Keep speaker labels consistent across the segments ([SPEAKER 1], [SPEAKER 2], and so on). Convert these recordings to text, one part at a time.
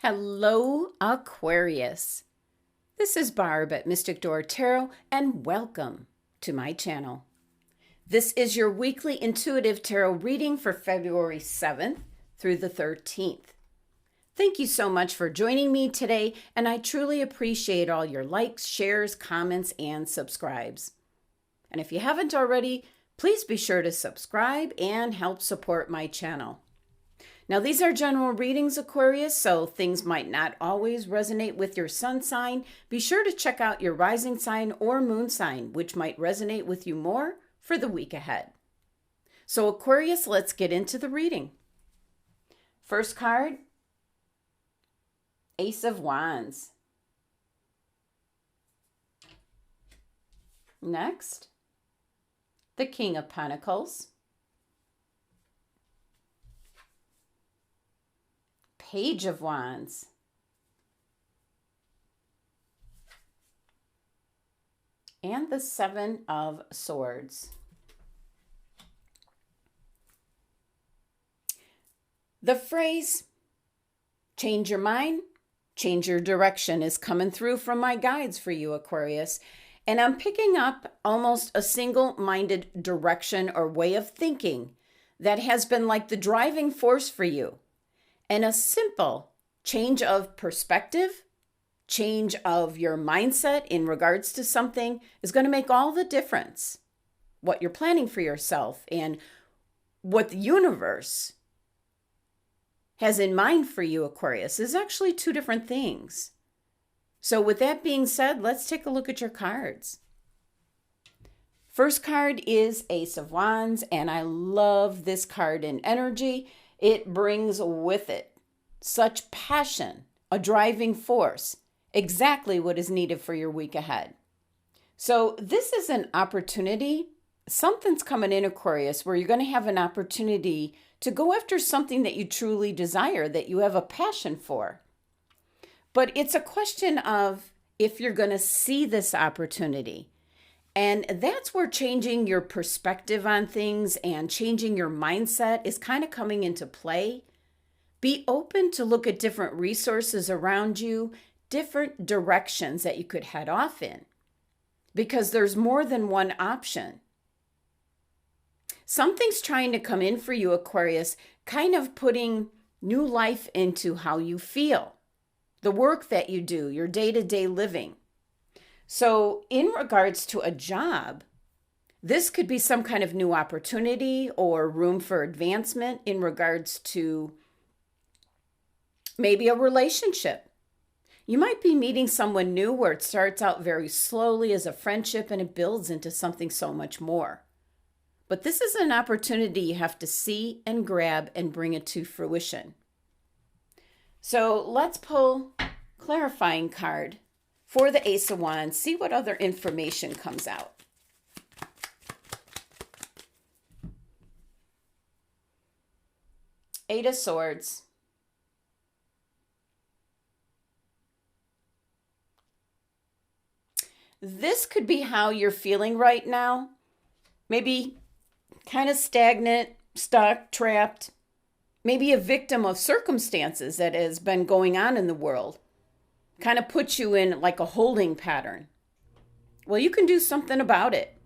[SPEAKER 1] Hello, Aquarius. This is Barb at Mystic Door Tarot, and welcome to my channel. This is your weekly intuitive tarot reading for February 7th through the 13th. Thank you so much for joining me today, and I truly appreciate all your likes, shares, comments, and subscribes. And if you haven't already, please be sure to subscribe and help support my channel. Now, these are general readings, Aquarius, so things might not always resonate with your sun sign. Be sure to check out your rising sign or moon sign, which might resonate with you more for the week ahead. So, Aquarius, let's get into the reading. First card, Ace of Wands. Next, the King of Pentacles. Page of Wands. And the Seven of Swords. The phrase, change your mind, change your direction, is coming through from my guides for you, Aquarius. And I'm picking up almost a single-minded direction or way of thinking that has been like the driving force for you. And a simple change of perspective, change of your mindset in regards to something is going to make all the difference. What you're planning for yourself and what the universe has in mind for you, Aquarius, is actually two different things. So with that being said, let's take a look at your cards. First card is Ace of Wands, and I love this card in energy. It brings with it such passion, a driving force, exactly what is needed for your week ahead. So this is an opportunity. Something's coming in, Aquarius, where you're going to have an opportunity to go after something that you truly desire, that you have a passion for. But it's a question of if you're going to see this opportunity. And that's where changing your perspective on things and changing your mindset is kind of coming into play. Be open to look at different resources around you, different directions that you could head off in, because there's more than one option. Something's trying to come in for you, Aquarius, kind of putting new life into how you feel, the work that you do, your day-to-day living. So in regards to a job, this could be some kind of new opportunity or room for advancement in regards to maybe a relationship. You might be meeting someone new where it starts out very slowly as a friendship and it builds into something so much more. But this is an opportunity you have to see and grab and bring it to fruition. So let's pull clarifying card for the Ace of Wands, see what other information comes out. Eight of Swords. This could be how you're feeling right now. Maybe kind of stagnant, stuck, trapped. Maybe a victim of circumstances that has been going on in the world. Kind of puts you in like a holding pattern. Well, you can do something about it.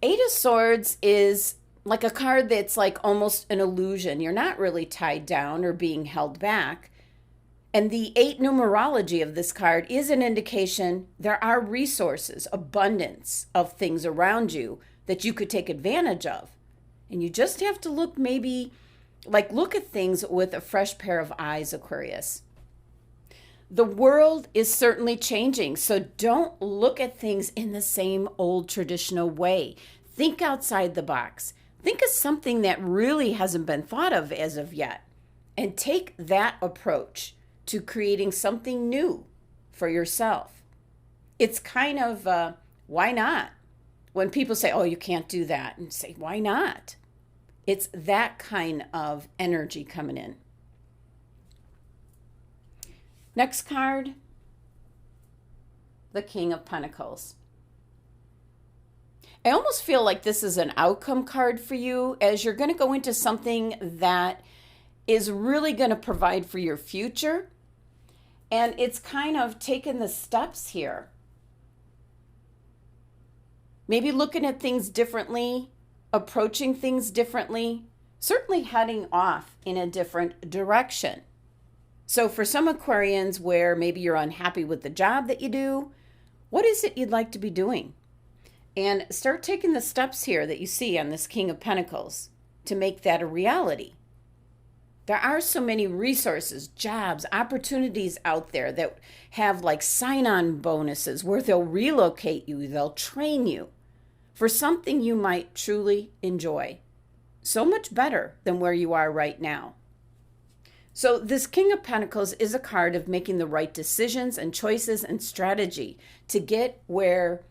[SPEAKER 1] Eight of Swords is like a card that's like almost an illusion. You're not really tied down or being held back. And the 8 numerology of this card is an indication there are resources, abundance of things around you that you could take advantage of. And you just have to look look at things with a fresh pair of eyes, Aquarius. The world is certainly changing, so don't look at things in the same old traditional way. Think outside the box. Think of something that really hasn't been thought of as of yet, and take that approach to creating something new for yourself. It's kind of, why not? When people say, oh, you can't do that, and say, why not? It's that kind of energy coming in. Next card, the King of Pentacles. I almost feel like this is an outcome card for you as you're going to go into something that is really going to provide for your future. And it's kind of taking the steps here. Maybe looking at things differently, approaching things differently, certainly heading off in a different direction. So for some Aquarians where maybe you're unhappy with the job that you do, what is it you'd like to be doing? And start taking the steps here that you see on this King of Pentacles to make that a reality. There are so many resources, jobs, opportunities out there that have like sign-on bonuses where they'll relocate you, they'll train you for something you might truly enjoy. So much better than where you are right now. So this King of Pentacles is a card of making the right decisions and choices and strategy to get where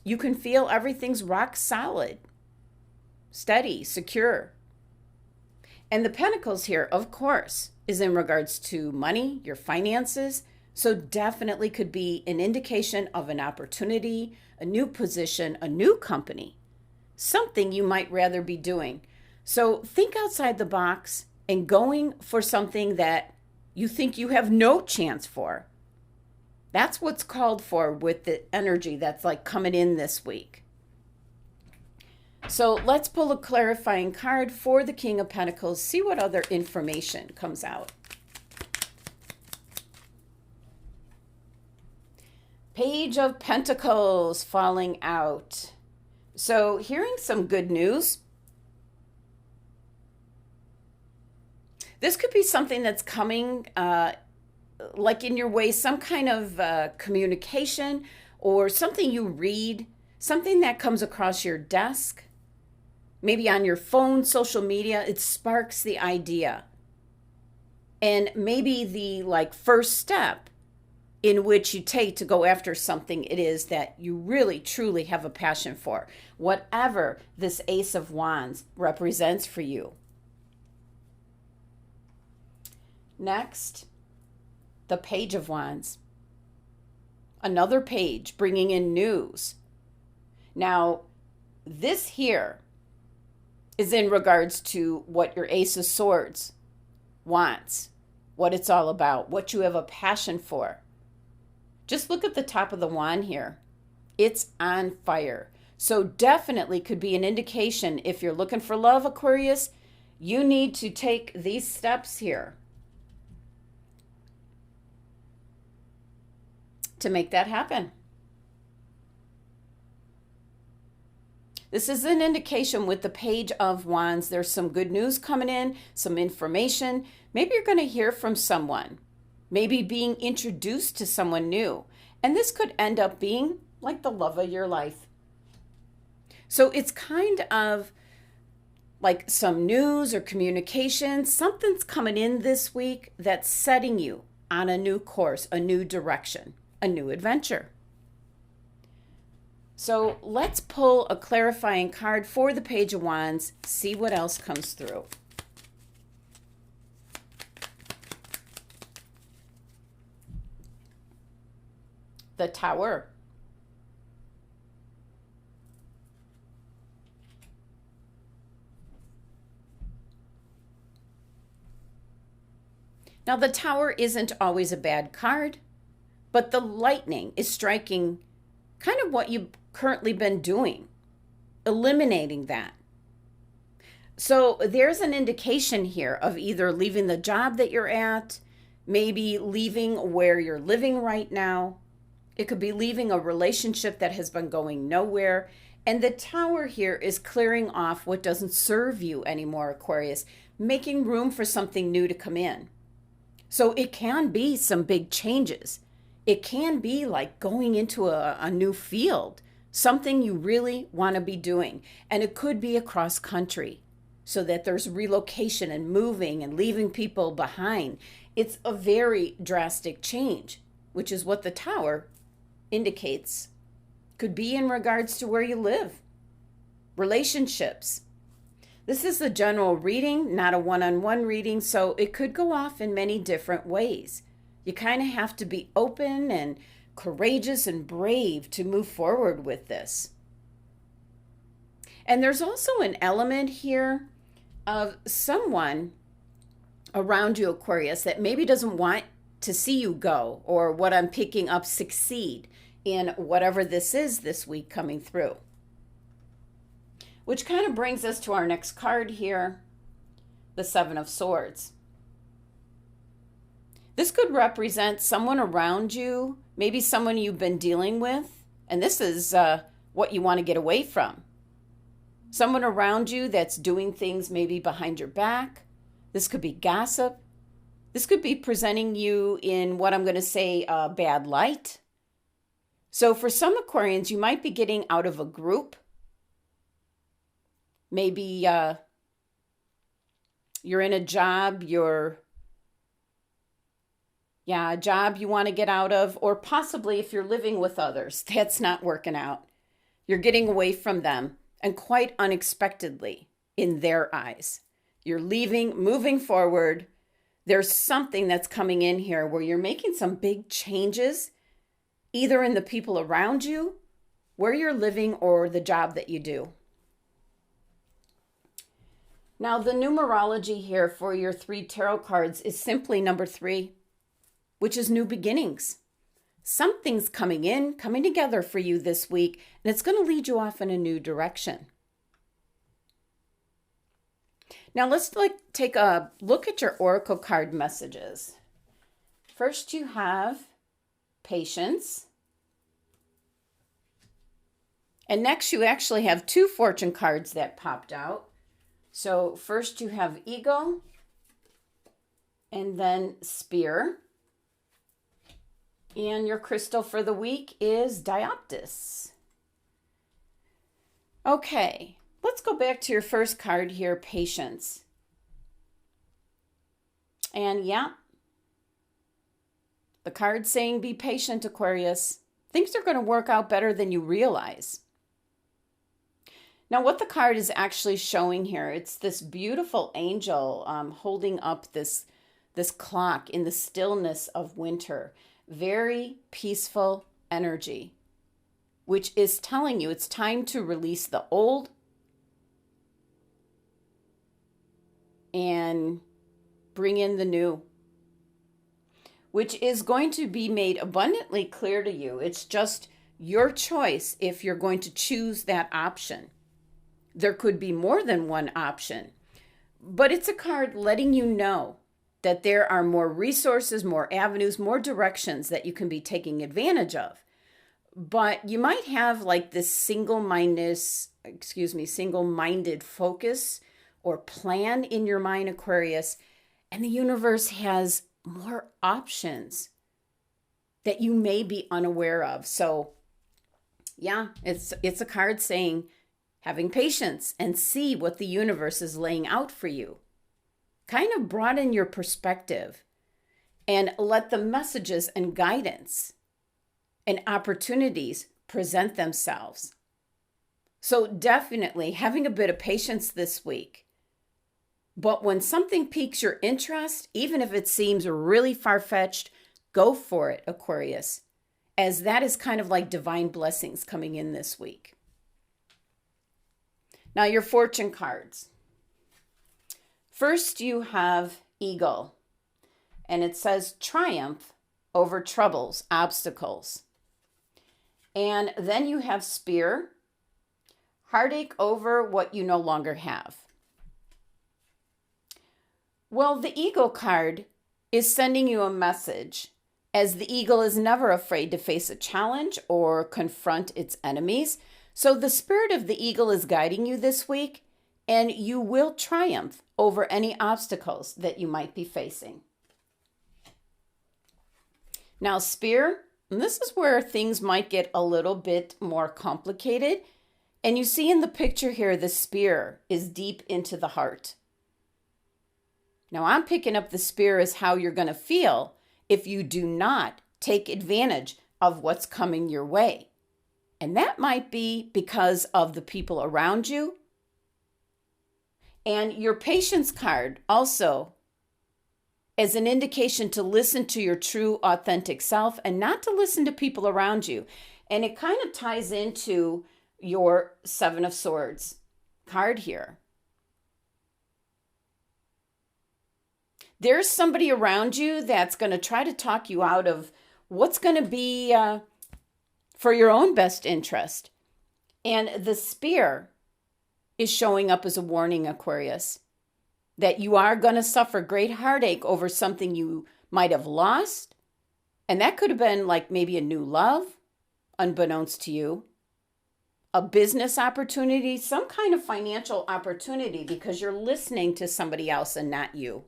[SPEAKER 1] you can feel everything's rock solid, steady, secure. And the Pentacles here, of course, is in regards to money, your finances. So definitely could be an indication of an opportunity, a new position, a new company, something you might rather be doing. So think outside the box and going for something that you think you have no chance for. That's what's called for with the energy that's like coming in this week. So let's pull a clarifying card for the King of Pentacles, see what other information comes out. Page of Pentacles falling out. So hearing some good news. This could be something that's coming like in your way, some kind of communication or something you read, something that comes across your desk, maybe on your phone, social media. It sparks the idea. And maybe the like first step in which you take to go after something it is that you really truly have a passion for, whatever this Ace of Wands represents for you. Next, the Page of Wands. Another page bringing in news. Now, this here is in regards to what your Ace of Swords wants, what it's all about, what you have a passion for. Just look at the top of the wand here. It's on fire. So definitely could be an indication if you're looking for love, Aquarius, you need to take these steps here to make that happen. This is an indication with the Page of Wands. There's some good news coming in, some information. Maybe you're going to hear from someone, maybe being introduced to someone new. And this could end up being like the love of your life. So it's kind of like some news or communication. Something's coming in this week that's setting you on a new course, a new direction, a new adventure. So let's pull a clarifying card for the Page of Wands, see what else comes through. The Tower. Now, the Tower isn't always a bad card, but the lightning is striking kind of what you've currently been doing, eliminating that. So there's an indication here of either leaving the job that you're at, maybe leaving where you're living right now. It could be leaving a relationship that has been going nowhere. And the Tower here is clearing off what doesn't serve you anymore, Aquarius, making room for something new to come in. So it can be some big changes. It can be like going into a new field, something you really want to be doing. And it could be across country so that there's relocation and moving and leaving people behind. It's a very drastic change, which is what the Tower indicates. Could be in regards to where you live, relationships. This is the general reading, not a one-on-one reading, so it could go off in many different ways. You kind of have to be open and courageous and brave to move forward with this. And there's also an element here of someone around you, Aquarius, that maybe doesn't want to see you go, or what I'm picking up, succeed in whatever this is this week coming through. Which kind of brings us to our next card here, the Seven of Swords. This could represent someone around you, maybe someone you've been dealing with, and this is what you want to get away from. Someone around you that's doing things maybe behind your back. This could be gossip. This could be presenting you in what I'm going to say a bad light. So for some Aquarians, you might be getting out of a group. Maybe you're in a job, a job you want to get out of, or possibly if you're living with others, that's not working out. You're getting away from them, and quite unexpectedly in their eyes. You're leaving, moving forward. There's something that's coming in here where you're making some big changes, either in the people around you, where you're living, or the job that you do. Now, the numerology here for your 3 tarot cards is simply number 3, which is new beginnings. Something's coming together for you this week, and it's going to lead you off in a new direction. Now, let's take a look at your oracle card messages. First, you have patience. And next, you actually have 2 fortune cards that popped out. So first you have Eagle, and then Spear. And your crystal for the week is Dioptis. Okay, let's go back to your first card here, Patience. And yeah, the card's saying be patient, Aquarius. Things are going to work out better than you realize. Now, what the card is actually showing here, it's this beautiful angel holding up this clock in the stillness of winter. Very peaceful energy, which is telling you it's time to release the old and bring in the new, which is going to be made abundantly clear to you. It's just your choice if you're going to choose that option. There could be more than one option, but it's a card letting you know that there are more resources, more avenues, more directions that you can be taking advantage of. But you might have like this single-minded focus or plan in your mind, Aquarius, and the universe has more options that you may be unaware of. So yeah, it's a card saying having patience and see what the universe is laying out for you. Kind of broaden your perspective and let the messages and guidance and opportunities present themselves. So definitely having a bit of patience this week. But when something piques your interest, even if it seems really far-fetched, go for it, Aquarius, as that is kind of like divine blessings coming in this week. Now, your fortune cards. First, you have Eagle, and it says triumph over troubles, obstacles. And then you have Spear, heartache over what you no longer have. Well, the Eagle card is sending you a message, as the eagle is never afraid to face a challenge or confront its enemies. So the spirit of the eagle is guiding you this week, and you will triumph over any obstacles that you might be facing. Now, Spear, and this is where things might get a little bit more complicated. And you see in the picture here, the spear is deep into the heart. Now, I'm picking up the spear as how you're going to feel if you do not take advantage of what's coming your way. And that might be because of the people around you. And your patience card also as an indication to listen to your true, authentic self and not to listen to people around you. And it kind of ties into your Seven of Swords card here. There's somebody around you that's going to try to talk you out of what's going to be for your own best interest. And the spear is showing up as a warning, Aquarius, that you are going to suffer great heartache over something you might have lost. And that could have been like maybe a new love, unbeknownst to you, a business opportunity, some kind of financial opportunity, because you're listening to somebody else and not you.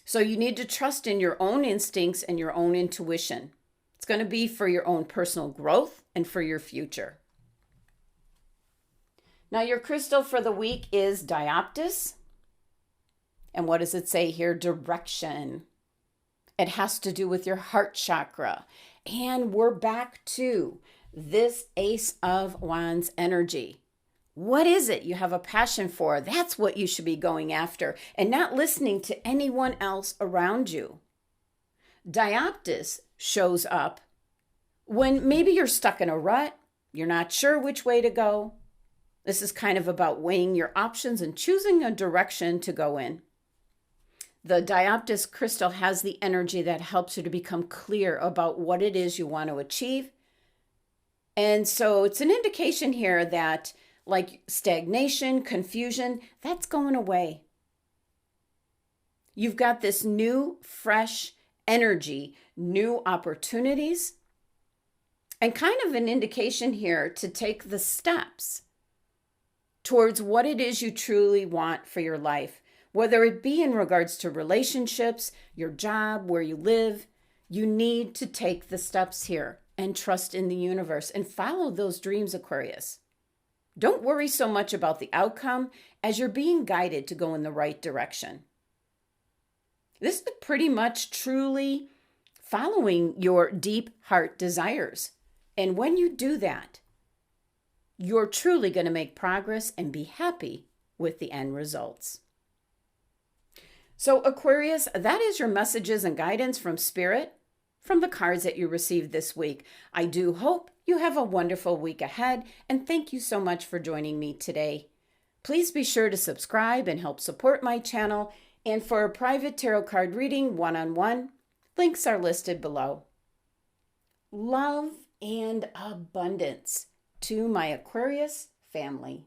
[SPEAKER 1] So you need to trust in your own instincts and your own intuition. It's going to be for your own personal growth and for your future. Now, your crystal for the week is Dioptus. And what does it say here? Direction. It has to do with your heart chakra. And we're back to this Ace of Wands energy. What is it you have a passion for? That's what you should be going after, and not listening to anyone else around you. Dioptus shows up when maybe you're stuck in a rut, you're not sure which way to go. This is kind of about weighing your options and choosing a direction to go in. The Dioptus crystal has the energy that helps you to become clear about what it is you want to achieve. And so it's an indication here that like stagnation, confusion, that's going away. You've got this new, fresh energy, new opportunities, and kind of an indication here to take the steps towards what it is you truly want for your life, whether it be in regards to relationships, your job, where you live. You need to take the steps here and trust in the universe and follow those dreams, Aquarius. Don't worry so much about the outcome as you're being guided to go in the right direction. This is pretty much truly following your deep heart desires. And when you do that, you're truly going to make progress and be happy with the end results. So Aquarius, that is your messages and guidance from Spirit, from the cards that you received this week. I do hope you have a wonderful week ahead, and thank you so much for joining me today. Please be sure to subscribe and help support my channel, and for a private tarot card reading one-on-one, links are listed below. Love and abundance to my Aquarius family.